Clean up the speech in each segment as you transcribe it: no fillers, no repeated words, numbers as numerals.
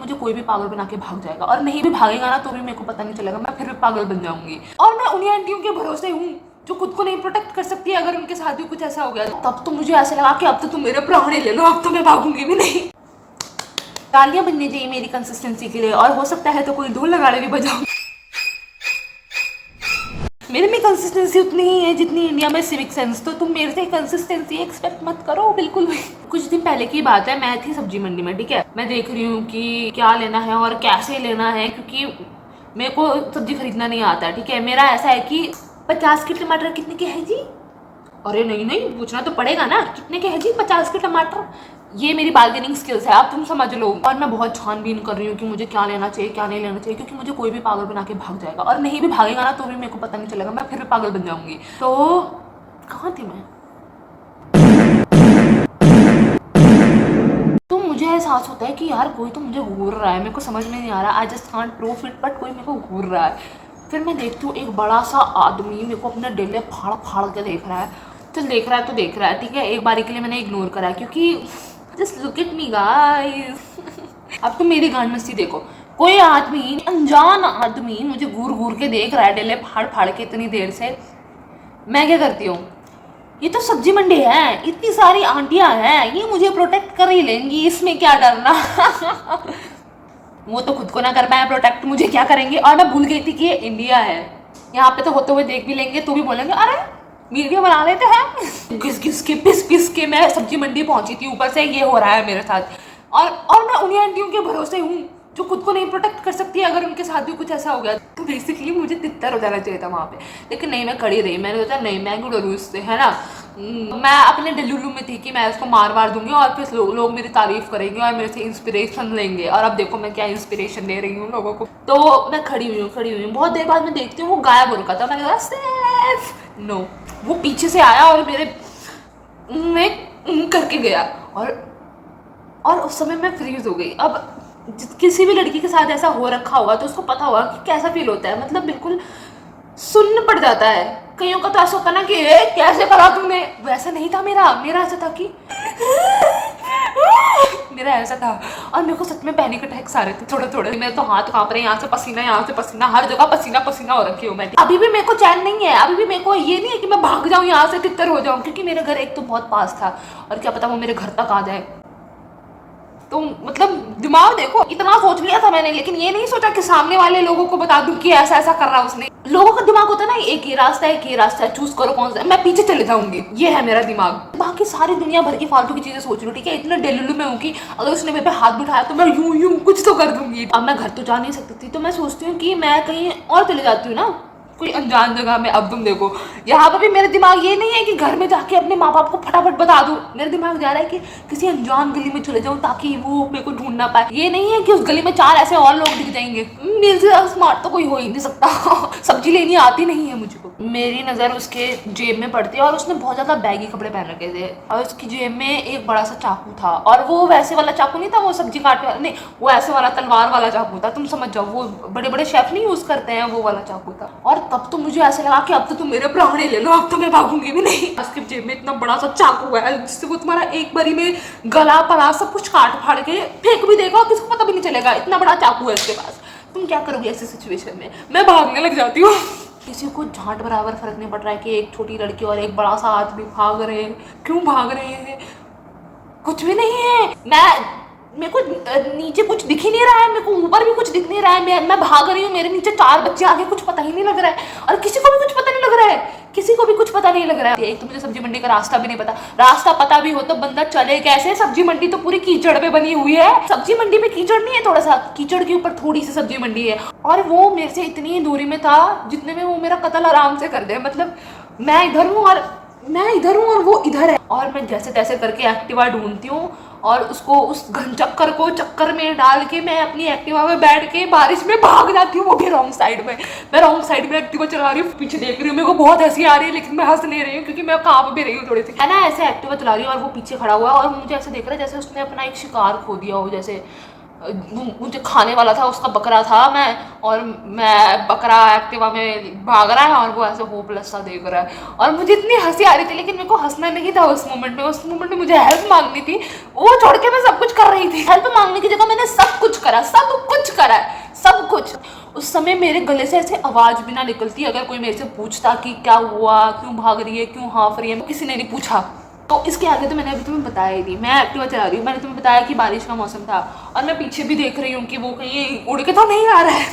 मुझे कोई भी पागल बना के भाग जाएगा, और नहीं भी भागेगा ना तो भी मेरे को पता नहीं चलेगा, मैं फिर भी पागल बन जाऊंगी। और मैं उन्हीं आंटियों के भरोसे हूँ जो खुद को नहीं प्रोटेक्ट कर सकती है। अगर उनके साथ भी कुछ ऐसा हो गया तब तो मुझे ऐसा लगा कि अब तो तुम मेरे प्राण ही ले लो, अब तो मैं भागूंगी भी नहीं। तालियां बननी चाहिए मेरी कंसिस्टेंसी के लिए, और हो सकता है तो कोई ढोल लगाड़े भी बजाऊं। मेरे में कंसिस्टेंसी उतनी ही है जितनी इंडिया में सिविक सेंस, तो तुम मेरे से कंसिस्टेंसी एक्सपेक्ट मत करो बिल्कुल भी। कुछ दिन पहले की बात है, मैं थी सब्जी मंडी में, ठीक है। मैं देख रही हूँ कि क्या लेना है और कैसे लेना है, क्योंकि मेरे को सब्जी खरीदना नहीं आता है, ठीक है। मेरा ऐसा है कि 50 के टमाटर कितने के हैं जी? अरे नहीं नहीं, पूछना तो पड़ेगा ना, कितने के हैं जी 50 के टमाटर? ये मेरी बार्गेनिंग स्किल्स है, आप तुम समझ लो। और मैं बहुत छानबीन कर रही हूँ कि मुझे क्या लेना चाहिए क्या नहीं लेना चाहिए, क्योंकि मुझे कोई भी पागल बना के भाग जाएगा, और नहीं भी भागेगा ना तो भी मेरे को पता नहीं चलेगा, मैं फिर भी पागल बन जाऊंगी। तो कहाँ थी मैं? तो मुझे एहसास होता है कि यार कोई तो मुझे घूर रहा है, मेरे को समझ में नहीं आ रहा, I just can't proof it, but कोई मेरे को घूर रहा है। फिर मैं देखती हूँ एक बड़ा सा आदमी मेरे को अपने डेले फाड़ फाड़ के देख रहा है। तो देख रहा है तो देख रहा है, ठीक है। एक बारी के लिए मैंने इग्नोर करा, क्योंकि just look at me guys. अब तो मेरी गांड मस्ती देखो, कोई आदमी, अनजान आदमी मुझे घूर घूर के देख रहा है डेले फाड़ फाड़ के इतनी देर से। मैं क्या करती हूँ, ये तो सब्जी मंडी है, इतनी सारी आंटियां हैं, ये मुझे प्रोटेक्ट कर ही लेंगी, इसमें क्या डरना। वो तो खुद को ना कर पाए प्रोटेक्ट, मुझे क्या करेंगे। और मैं भूल गई थी कि ये इंडिया है, यहाँ पे तो होते हुए देख भी लेंगे तो भी बोलेंगे अरे वीडियो बना लेते हैं। घिस घिस के पिस पिस के मैं सब्जी मंडी पहुंची थी, ऊपर से ये हो रहा है मेरे साथ। और मैं उन्हीं आंटियों के भरोसे हूँ जो खुद को नहीं प्रोटेक्ट कर सकती है। अगर उनके साथ भी कुछ ऐसा हो गया तो बेसिकली मुझे तितर हो जाना चाहिए था वहाँ पे, लेकिन नहीं, मैं खड़ी रही। मैंने सोचा नहीं, मैं क्यों डरूँ इससे, है ना। मैं अपने डेलुलू में थी कि मैं इसको मार दूंगी और फिर लोग मेरी तारीफ करेंगे और मेरे से इंस्पिरेशन लेंगे। और अब देखो मैं क्या इंस्पिरेशन दे रही हूँ लोगों को। तो मैं खड़ी हुई हूँ, बहुत देर बाद मैं देखती हूँ वो गायब हो रखा था। मैंने कहा सेफ नो, वो पीछे से आया और मेरे में करके गया, और उस समय मैं फ्रीज हो गई। अब किसी भी लड़की के साथ ऐसा हो रखा होगा तो उसको पता होगा कि कैसा फील होता है, मतलब बिल्कुल सुन्न पड़ जाता है। कईयों का तो ऐसा होता ना कि कैसे करा तुमने, वैसा नहीं था मेरा ऐसा था कि मेरा ऐसा था। और मेरे को सच में पैनिक अटैक्स आ रहे थे थोड़े थोड़े, मेरे तो हाथ कांप रहे हैं, यहाँ से पसीना, हर जगह पसीना पसीना हो रखी हूँ मैं। अभी भी मेरे को चैन नहीं है, अभी भी मेरे को ये नहीं है कि मैं भाग जाऊँ यहाँ से, तितर हो जाऊँ, क्योंकि मेरा घर एक तो बहुत पास था और क्या पता वो मेरे घर तक आ जाए। तो मतलब दिमाग देखो, इतना सोच लिया था मैंने, लेकिन ये नहीं सोचा कि सामने वाले लोगों को बता दूं कि ऐसा ऐसा कर रहा उसने। लोगों का दिमाग होता है ना, एक ही रास्ता है, चूज करो कौन सा, मैं पीछे चले जाऊंगी, ये है मेरा दिमाग। बाकी सारी दुनिया भर की फालतू की चीजें सोच रही हूँ, ठीक है। इतना डेलुलू में हूँ कि अगर उसने मेरे पे हाथ बिठाया तो मैं यूं कुछ तो कर दूंगी। अब मैं घर तो जा नहीं सकती थी, तो मैं सोचती हूँ कि मैं कहीं और चले जाती हूँ ना, कोई अनजान जगह में। अब तुम देखो यहाँ पर भी मेरा दिमाग ये नहीं है कि घर में जाके अपने माँ बाप को फटाफट बता दूं, मेरा दिमाग जा रहा है कि किसी अनजान गली में चले जाऊं ताकि वो मेरे को ढूंढ ना पाए। ये नहीं है कि उस गली में 4 ऐसे और लोग दिख जाएंगे, मेरे से स्मार्ट तो कोई हो ही नहीं सकता। सब्जी लेनी आती नहीं है मुझको। मेरी नज़र उसके जेब में पड़ती है और उसने बहुत ज़्यादा बैगी कपड़े पहन रखे थे, और उसकी जेब में एक बड़ा सा चाकू था, और वो वैसे वाला चाकू नहीं था वो सब्जी काटने वाला, नहीं वो ऐसे वाला तलवार वाला चाकू था, तुम समझ जाओ, वो बड़े बड़े शेफ नहीं यूज़ करते हैं, वो वाला चाकू था। और तब तो मुझे ऐसा लगा कि अब तो तुम मेरे प्राण ही ले लो, अब तो मैं भागूंगी भी नहीं। उसके जेब में इतना बड़ा सा चाकू है जिससे वो तुम्हारा एक बारी में गला पला सब कुछ काट फाड़ के फेंक भी देगा, किसी को पता भी नहीं चलेगा, इतना बड़ा चाकू है उसके पास। तुम क्या करोगे ऐसी सिचुएशन में? मैं भागने लग जाती हूँ। किसी को झांट बराबर फर्क नहीं पड़ रहा है कि एक छोटी लड़की और एक बड़ा सा आदमी भाग रहे हैं। क्यों भाग रहे हैं? कुछ भी नहीं है। मेरे को नीचे कुछ दिख ही नहीं रहा है, मेरे को ऊपर भी कुछ दिख नहीं रहा है, मैं भाग रही हूँ, मेरे नीचे 4 बच्चे आगे, कुछ पता ही नहीं लग रहा है, और किसी को भी कुछ पता नहीं लग रहा है, किसी को भी कुछ पता नहीं लग रहा है। एक तो मुझे सब्जी मंडी का रास्ता भी नहीं पता, रास्ता पता भी हो तो बंदा चले कैसे? सब्जी मंडी तो पूरी कीचड़ पे बनी हुई है। सब्जी मंडी में कीचड़ नहीं है, थोड़ा सा कीचड़ के ऊपर थोड़ी सी सब्जी मंडी है, और वो मेरे से इतनी दूरी में था जितने में वो मेरा कत्ल आराम से कर दे। मतलब मैं इधर हूँ और वो इधर है, और मैं जैसे तैसे करके एक्टिवा ढूंढती हूँ और उसको उस घन चक्कर में डाल के मैं अपनी एक्टिवा में बैठ के बारिश में भाग जाती हूँ, वो भी रॉन्ग साइड में। मैं रॉन्ग साइड में एक्टिवा चला रही हूँ, पीछे देख रही हूँ, मेरे को बहुत हंसी आ रही है, लेकिन मैं हंस नहीं रही हूँ क्योंकि मैं कांप भी रही हूँ थोड़ी सी, है ना। ऐसे एक्टिवा चला रही हूँ और वो पीछे खड़ा हुआ है और मुझे ऐसे देख रहा है जैसे उसने अपना एक शिकार खो दिया हो, जैसे मुझे खाने वाला था, उसका बकरा था मैं, और मैं बकरा एक्टिवा में भाग रहा है और वो ऐसे होपलेस सा देख रहा है, और मुझे इतनी हंसी आ रही थी, लेकिन मेरे को हंसना नहीं था उस मोमेंट में। उस मोमेंट में मुझे हेल्प मांगनी थी, वो छोड़ के मैं सब कुछ कर रही थी। हेल्प मांगने की जगह मैंने सब कुछ करा, सब कुछ करा है, सब कुछ। उस समय मेरे गले से ऐसे आवाज़ भी ना निकलती अगर कोई मेरे से पूछता कि क्या हुआ, क्यों भाग रही है, क्यों हाँफ रही है, किसी ने नहीं पूछा। तो इसके आगे तो मैंने अभी तुम्हें बताया ही नहीं। मैं एक्टिवा चला रही हूँ, मैंने तुम्हें बताया कि बारिश का मौसम था, और मैं पीछे भी देख रही हूँ कि वो कहीं उड़ के तो नहीं आ रहा है,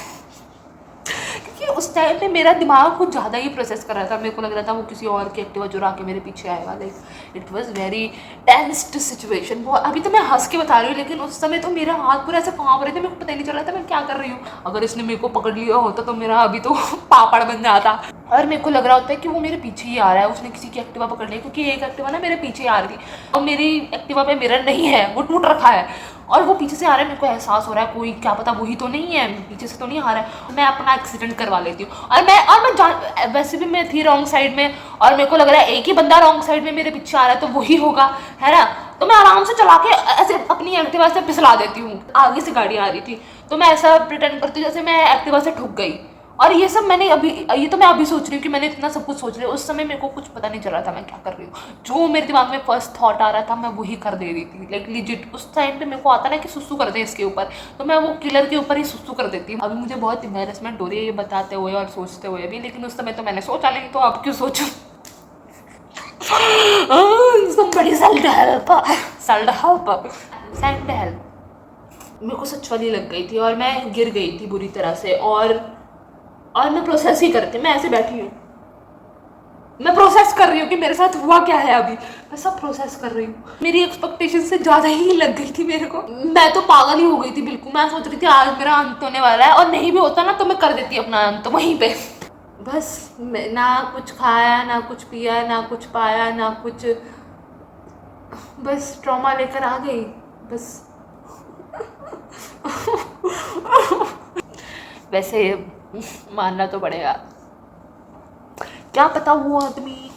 क्योंकि उस टाइम पे मेरा दिमाग कुछ ज़्यादा ही प्रोसेस कर रहा था। मेरे को लग रहा था वो किसी और की एक्टिवा चुरा के मेरे पीछे आएगा। Like it was very tensed situation. वो अभी तो मैं हंस के बता रही हूँ, लेकिन उस समय तो मेरा हाथ पूरा ऐसे कांप रहे थे, मेरे को पता ही नहीं चल रहा था मैं क्या कर रही हूँ। अगर इसने मेरे को पकड़ लिया होता तो मेरा अभी तो पापड़ बन जाता। और मेरे को लग रहा होता है कि वो मेरे पीछे ही आ रहा है, उसने किसी की एक्टिवा पकड़ ली, क्योंकि एक एक्टिवा ना मेरे पीछे आ रही थी, और मेरी एक्टिवा पे मिरर नहीं है, वो टूट रखा है, और वो पीछे से आ रहा है। मेरे को एहसास हो रहा है कोई, क्या पता वही तो नहीं है, पीछे से तो नहीं आ रहा है। मैं अपना एक्सीडेंट करवा लेती हूँ, और मैं वैसे भी मैं थी रॉन्ग साइड में, और मेरे को लग रहा है एक ही बंदा रॉन्ग साइड में मेरे पीछे आ रहा है तो वही होगा, है ना। तो मैं आराम से चला के ऐसे अपनी एक्टिवा से फिसला देती हूँ। आगे से गाड़ी आ रही थी तो मैं ऐसा प्रिटेंड करती हूँ जैसे मैं एक्टिवा से ठुक गई। और ये सब मैंने अभी, ये तो मैं अभी सोच रही हूँ कि मैंने इतना सब कुछ सोच लिया। उस समय मेरे को कुछ पता नहीं चल रहा था मैं क्या कर रही हूँ। जो मेरे दिमाग में फर्स्ट थॉट आ रहा था मैं वही कर दे रही थी। लाइक लिजिट उस टाइम पे मेरे को आता ना कि सुसु कर दे इसके ऊपर, तो मैं वो किलर के ऊपर ही सुसु कर देती हूँ। अभी मुझे बहुत एम्बैरेसमेंट हो रही है ये बताते हुए और सोचते हुए भी, लेकिन उस समय तो मैंने सोचा नहीं, तो अब क्यों सोचूं। somebody send help, send help। मेरे को सच वाली लग गई थी और मैं गिर गई थी बुरी तरह से, और मैं प्रोसेस ही करती, मैं ऐसे बैठी हूँ, मैं प्रोसेस कर रही हूँ कि मेरे साथ हुआ क्या है। अभी मैं सब प्रोसेस कर रही हूँ। मेरी एक्सपेक्टेशन से ज़्यादा ही लग गई थी मेरे को। मैं तो पागल ही हो गई थी बिल्कुल। मैं सोच रही थी आज मेरा अंत होने वाला है, और नहीं भी होता ना तो मैं कर देती अपना अंत वहीं पे। बस ना कुछ खाया, ना कुछ पिया, ना कुछ पाया, ना कुछ, बस ट्रॉमा लेकर आ गई बस। वैसे मानना तो पड़ेगा, क्या पता वो आदमी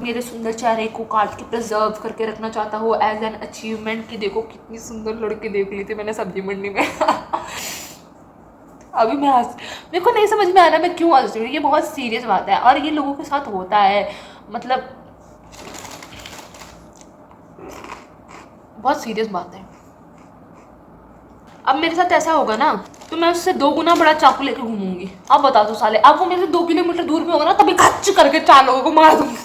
मेरे सुंदर चेहरे को काट के प्रिजर्व करके रखना चाहता हो एज एन अचीवमेंट कि देखो कितनी सुंदर लड़की देख ली थी मैंने सब्जी मंडी में। अभी मैं मेरे को नहीं समझ में आ रहा मैं क्यों हंस रही हूँ। ये बहुत सीरियस बात है और ये लोगों के साथ होता है, मतलब बहुत सीरियस बात है। अब मेरे साथ ऐसा होगा ना तो मैं उससे 2 गुना बड़ा चाकू लेके घूमूंगी। अब बता दो साले, अब वो मेरे से 2 किलोमीटर दूर में होगा ना तभी खच्च करके 4 लोगों को मार दूंगी।